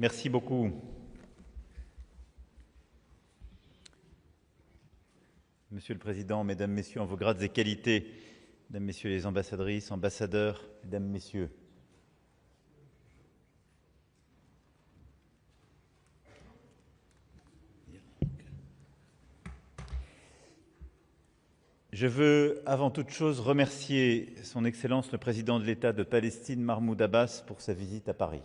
Merci beaucoup. Monsieur le Président, Mesdames, Messieurs, en vos grades et qualités, Mesdames, Messieurs les ambassadrices, ambassadeurs, Mesdames, Messieurs, je veux avant toute chose remercier Son Excellence le Président de l'État de Palestine, Mahmoud Abbas, pour sa visite à Paris.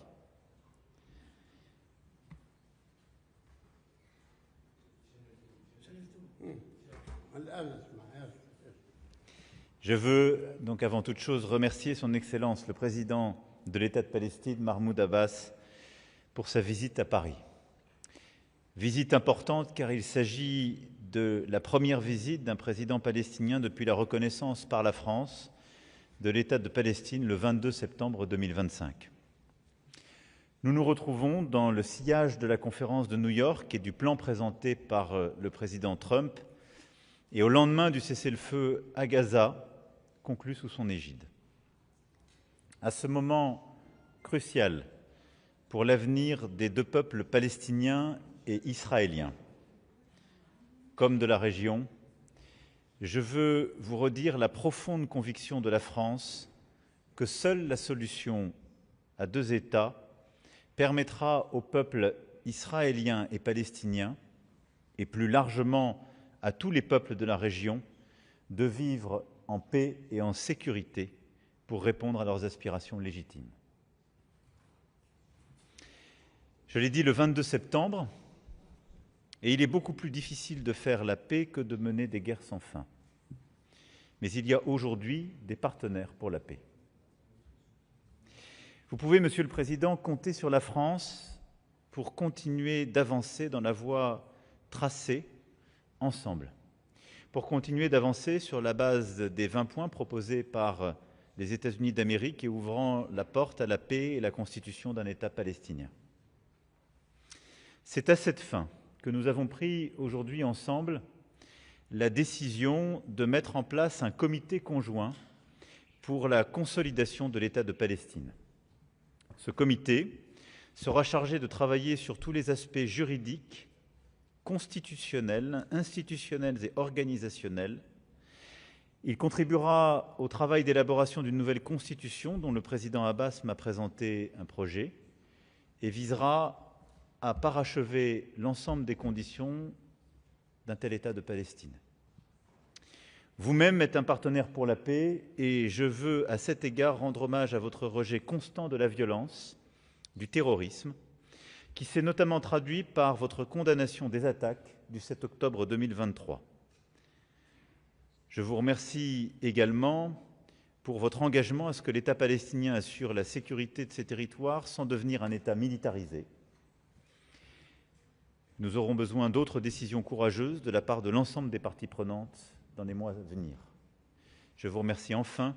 Je veux donc avant toute chose remercier Son Excellence le Président de l'État de Palestine, Mahmoud Abbas, pour sa visite à Paris. Visite importante car il s'agit de la première visite d'un président palestinien depuis la reconnaissance par la France de l'État de Palestine le 22 septembre 2025. Nous nous retrouvons dans le sillage de la conférence de New York et du plan présenté par le président Trump et au lendemain du cessez-le-feu à Gaza, conclu sous son égide. À ce moment crucial pour l'avenir des deux peuples palestiniens et israéliens, comme de la région, je veux vous redire la profonde conviction de la France que seule la solution à deux États permettra aux peuples israéliens et palestiniens, et plus largement à tous les peuples de la région, de vivre en paix et en sécurité pour répondre à leurs aspirations légitimes. Je l'ai dit le 22 septembre, et il est beaucoup plus difficile de faire la paix que de mener des guerres sans fin. Mais il y a aujourd'hui des partenaires pour la paix. Vous pouvez, Monsieur le Président, compter sur la France pour continuer d'avancer dans la voie tracée ensemble, pour continuer d'avancer sur la base des 20 points proposés par les États-Unis d'Amérique et ouvrant la porte à la paix et la constitution d'un État palestinien. C'est à cette fin que nous avons pris aujourd'hui ensemble la décision de mettre en place un comité conjoint pour la consolidation de l'État de Palestine. Ce comité sera chargé de travailler sur tous les aspects juridiques, constitutionnels, institutionnels et organisationnels. Il contribuera au travail d'élaboration d'une nouvelle constitution dont le président Abbas m'a présenté un projet et visera à parachever l'ensemble des conditions d'un tel État de Palestine. Vous-même êtes un partenaire pour la paix et je veux à cet égard rendre hommage à votre rejet constant de la violence, du terrorisme, qui s'est notamment traduit par votre condamnation des attaques du 7 octobre 2023. Je vous remercie également pour votre engagement à ce que l'État palestinien assure la sécurité de ses territoires sans devenir un État militarisé. Nous aurons besoin d'autres décisions courageuses de la part de l'ensemble des parties prenantes dans les mois à venir. Je vous remercie enfin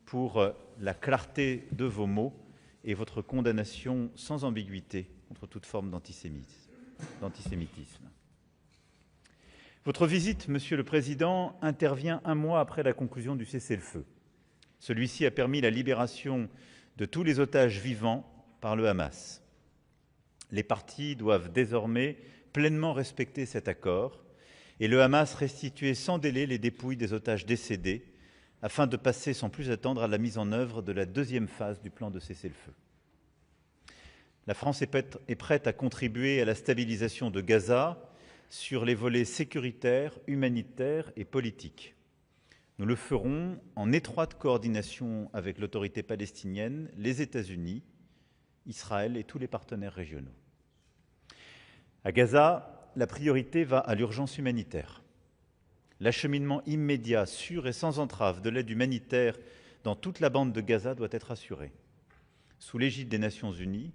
pour la clarté de vos mots et votre condamnation sans ambiguïté contre toute forme d'antisémitisme. Votre visite, Monsieur le Président, intervient un mois après la conclusion du cessez-le-feu. Celui-ci a permis la libération de tous les otages vivants par le Hamas. Les parties doivent désormais pleinement respecter cet accord et le Hamas restituer sans délai les dépouilles des otages décédés afin de passer sans plus attendre à la mise en œuvre de la deuxième phase du plan de cessez-le-feu. La France est prête à contribuer à la stabilisation de Gaza sur les volets sécuritaires, humanitaires et politiques. Nous le ferons en étroite coordination avec l'autorité palestinienne, les États-Unis, Israël et tous les partenaires régionaux. À Gaza, la priorité va à l'urgence humanitaire. L'acheminement immédiat, sûr et sans entrave de l'aide humanitaire dans toute la bande de Gaza doit être assuré, sous l'égide des Nations Unies,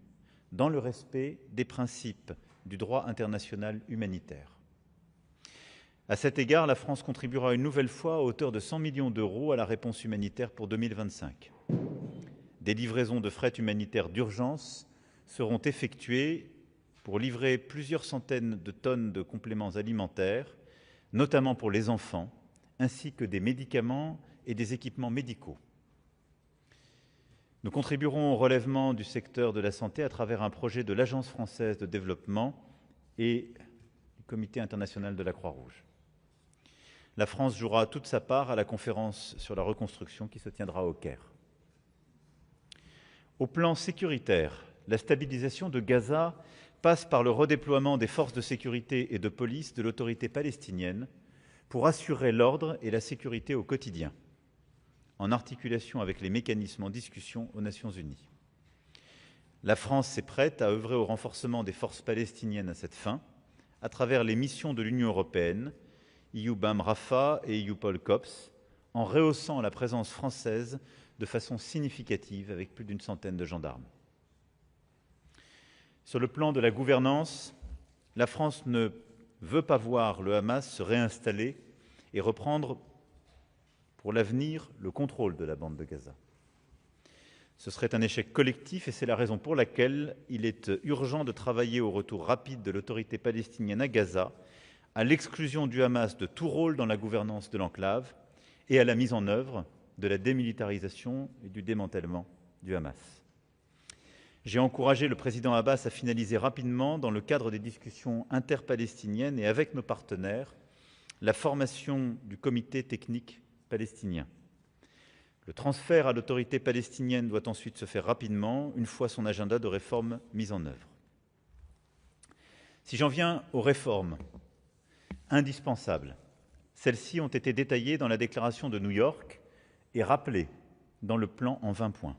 dans le respect des principes du droit international humanitaire. À cet égard, la France contribuera une nouvelle fois à hauteur de 100 millions d'euros à la réponse humanitaire pour 2025. Des livraisons de fret humanitaire d'urgence seront effectuées pour livrer plusieurs centaines de tonnes de compléments alimentaires, notamment pour les enfants, ainsi que des médicaments et des équipements médicaux. Nous contribuerons au relèvement du secteur de la santé à travers un projet de l'Agence française de développement et du Comité international de la Croix-Rouge. La France jouera toute sa part à la conférence sur la reconstruction qui se tiendra au Caire. Au plan sécuritaire, la stabilisation de Gaza passe par le redéploiement des forces de sécurité et de police de l'autorité palestinienne pour assurer l'ordre et la sécurité au quotidien, en articulation avec les mécanismes en discussion aux Nations Unies. La France est prête à œuvrer au renforcement des forces palestiniennes à cette fin, à travers les missions de l'Union européenne, EUBAM Rafah et EUPOL COPS, en rehaussant la présence française de façon significative avec plus d'une centaine de gendarmes. Sur le plan de la gouvernance, la France ne veut pas voir le Hamas se réinstaller et reprendre pour l'avenir le contrôle de la bande de Gaza. Ce serait un échec collectif et c'est la raison pour laquelle il est urgent de travailler au retour rapide de l'autorité palestinienne à Gaza, à l'exclusion du Hamas de tout rôle dans la gouvernance de l'enclave et à la mise en œuvre de la démilitarisation et du démantèlement du Hamas. J'ai encouragé le président Abbas à finaliser rapidement, dans le cadre des discussions interpalestiniennes et avec nos partenaires, la formation du comité technique palestinien. Le transfert à l'autorité palestinienne doit ensuite se faire rapidement, une fois son agenda de réforme mis en œuvre. Si j'en viens aux réformes indispensables, celles-ci ont été détaillées dans la déclaration de New York et rappelées dans le plan en 20 points.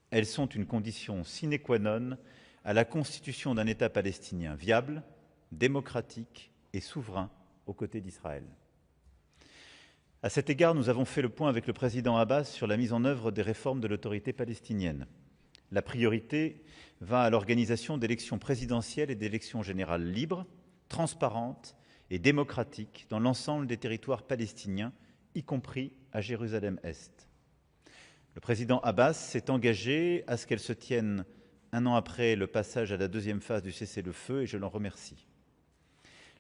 Elles sont une condition sine qua non à la constitution d'un État palestinien viable, démocratique et souverain aux côtés d'Israël. À cet égard, nous avons fait le point avec le président Abbas sur la mise en œuvre des réformes de l'autorité palestinienne. La priorité va à l'organisation d'élections présidentielles et d'élections générales libres, transparentes et démocratiques dans l'ensemble des territoires palestiniens, y compris à Jérusalem-Est. Le président Abbas s'est engagé à ce qu'elles se tiennent un an après le passage à la deuxième phase du cessez-le-feu et je l'en remercie.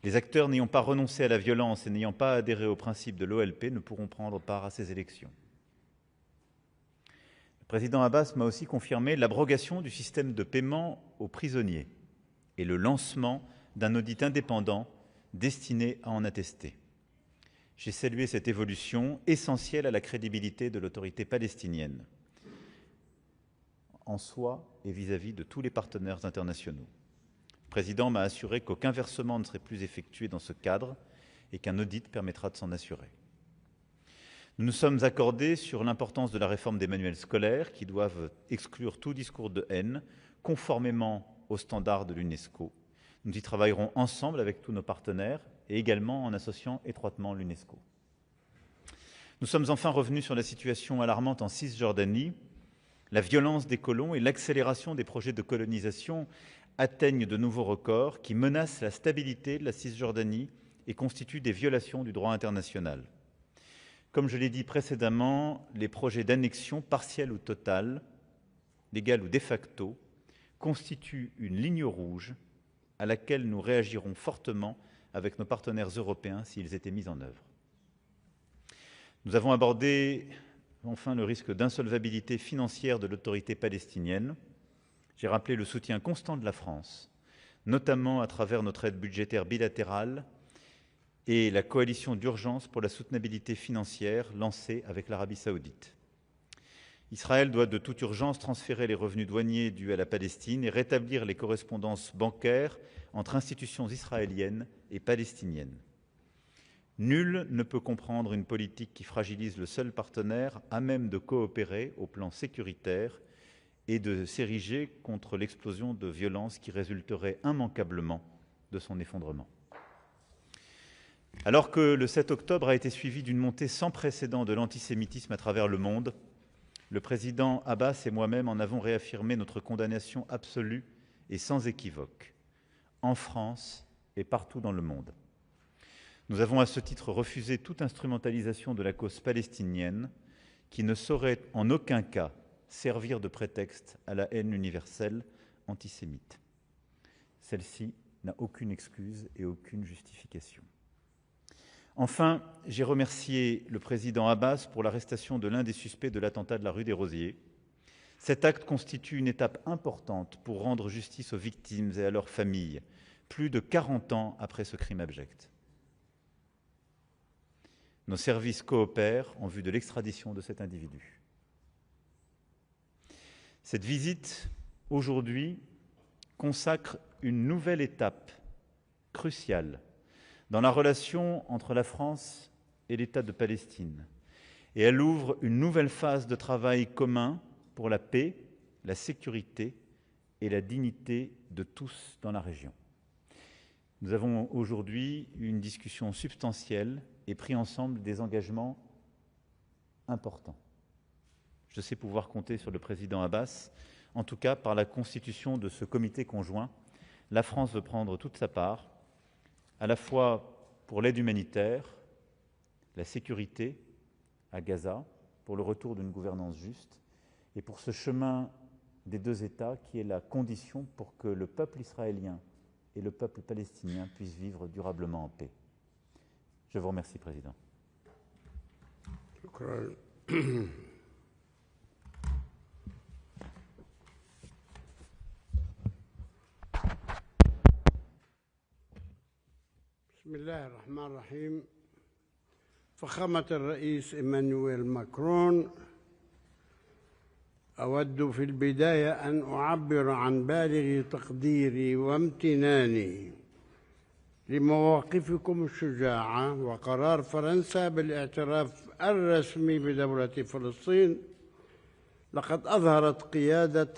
Les acteurs n'ayant pas renoncé à la violence et n'ayant pas adhéré aux principes de l'OLP ne pourront prendre part à ces élections. Le président Abbas m'a aussi confirmé l'abrogation du système de paiement aux prisonniers et le lancement d'un audit indépendant destiné à en attester. J'ai salué cette évolution essentielle à la crédibilité de l'autorité palestinienne, en soi et vis-à-vis de tous les partenaires internationaux. Le président m'a assuré qu'aucun versement ne serait plus effectué dans ce cadre et qu'un audit permettra de s'en assurer. Nous nous sommes accordés sur l'importance de la réforme des manuels scolaires qui doivent exclure tout discours de haine, conformément aux standards de l'UNESCO. Nous y travaillerons ensemble avec tous nos partenaires et également en associant étroitement l'UNESCO. Nous sommes enfin revenus sur la situation alarmante en Cisjordanie. La violence des colons et l'accélération des projets de colonisation atteignent de nouveaux records qui menacent la stabilité de la Cisjordanie et constituent des violations du droit international. Comme je l'ai dit précédemment, les projets d'annexion partielle ou totale, légale ou de facto, constituent une ligne rouge à laquelle nous réagirons fortement avec nos partenaires européens s'ils étaient mis en œuvre. Nous avons abordé enfin le risque d'insolvabilité financière de l'autorité palestinienne. J'ai rappelé le soutien constant de la France, notamment à travers notre aide budgétaire bilatérale et la coalition d'urgence pour la soutenabilité financière lancée avec l'Arabie saoudite. Israël doit de toute urgence transférer les revenus douaniers dus à la Palestine et rétablir les correspondances bancaires entre institutions israéliennes et palestiniennes. Nul ne peut comprendre une politique qui fragilise le seul partenaire à même de coopérer au plan sécuritaire et de s'ériger contre l'explosion de violence qui résulterait immanquablement de son effondrement. Alors que le 7 octobre a été suivi d'une montée sans précédent de l'antisémitisme à travers le monde, le président Abbas et moi-même en avons réaffirmé notre condamnation absolue et sans équivoque, en France et partout dans le monde. Nous avons à ce titre refusé toute instrumentalisation de la cause palestinienne qui ne saurait en aucun cas servir de prétexte à la haine universelle antisémite. Celle-ci n'a aucune excuse et aucune justification. Enfin, j'ai remercié le président Abbas pour l'arrestation de l'un des suspects de l'attentat de la rue des Rosiers Cet acte constitue une étape importante pour rendre justice aux victimes et à leurs familles, plus de 40 ans après ce crime abject. Nos services coopèrent en vue de l'extradition de cet individu. Cette visite, aujourd'hui, consacre une nouvelle étape cruciale dans la relation entre la France et l'État de Palestine. Et elle ouvre une nouvelle phase de travail commun pour la paix, la sécurité et la dignité de tous dans la région. Nous avons aujourd'hui eu une discussion substantielle et pris ensemble des engagements importants. Je sais pouvoir compter sur le président Abbas. En tout cas, par la constitution de ce comité conjoint, la France veut prendre toute sa part, à la fois pour l'aide humanitaire, la sécurité à Gaza, pour le retour d'une gouvernance juste, et pour ce chemin des deux États qui est la condition pour que le peuple israélien et le peuple palestinien puissent vivre durablement en paix. Je vous remercie, Président. بسم الله الرحمن الرحيم. فخامة الرئيس إيمانويل ماكرون، أود في البداية أن أعبر عن بالغ تقديري وامتناني لمواقفكم الشجاعة وقرار فرنسا بالاعتراف الرسمي بدولة فلسطين. لقد أظهرت قيادة